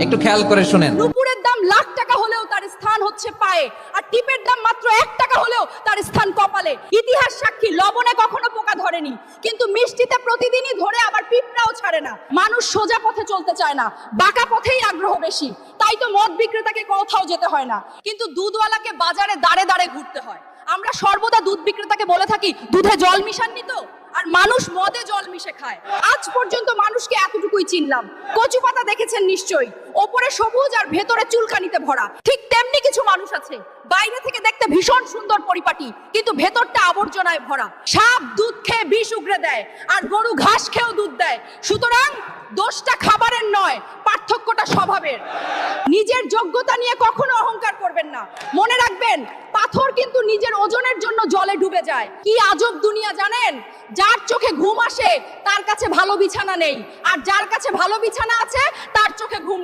একটু খেয়াল করে শুনেন। নুপুরের দাম লাখ টাকা হলেও তার স্থান হচ্ছে পায়ে, আর টিপের দাম মাত্র 1 টাকা হলেও তার স্থান কপালে। ইতিহাস সাক্ষী, লবণে কখনো পোকা ধরেনি, কিন্তু মিষ্টিতে প্রতিদিনই ধরে, আবার পিঁপড়াও ছাড়ে না। মানুষ সোজা পথে চলতে চায় না, বাঁকা পথেই আগ্রহ বেশি। তাই তো মদ বিক্রেতাকে কোথাও যেতে হয় না, কিন্তু দুধওয়ালাকে বাজারে দাঁড়ে দাঁড়ে ঘুরতে হয়। আমরা সর্বদা দুধ বিক্রেতাকে বলে থাকি, দুধে জল মিশাননি তো? আর মানুষ মদে জল মিশে খায়। আজ পর্যন্ত মানুষকে এতটুকুই চিনলাম। কচু পাতা দেখেছেন নিশ্চয়ই, ওপরে সবুজ আর ভেতরে চুলকানিতে ভরা। ঠিক তেমনি কিছু মানুষ আছে, বাইরে থেকে দেখতে ভীষণ সুন্দর পরিপাটি, কিন্তু ভেতরটা আবর্জনায় ভরা। সাপ দুধ খেয়ে বিষ উগরে দেয়, আর গরু ঘাস খেয়েও দুধ দেয়। সুতরাং দোষটা খাবারের নয়, পার্থক্যটা স্বভাবের। নিজের যোগ্যতা নিয়ে কখনো অহংকার করবেন না। মনে রাখবেন, পাথর কিন্তু নিজের ওজনের জন্য জলে ডুবে যায়। কি আজব দুনিয়া জানেন? যার চোখে ঘুম আসে তার কাছে ভালো বিছানা নেই, আর যার কাছে ভালো বিছানা আছে তার চোখে ঘুম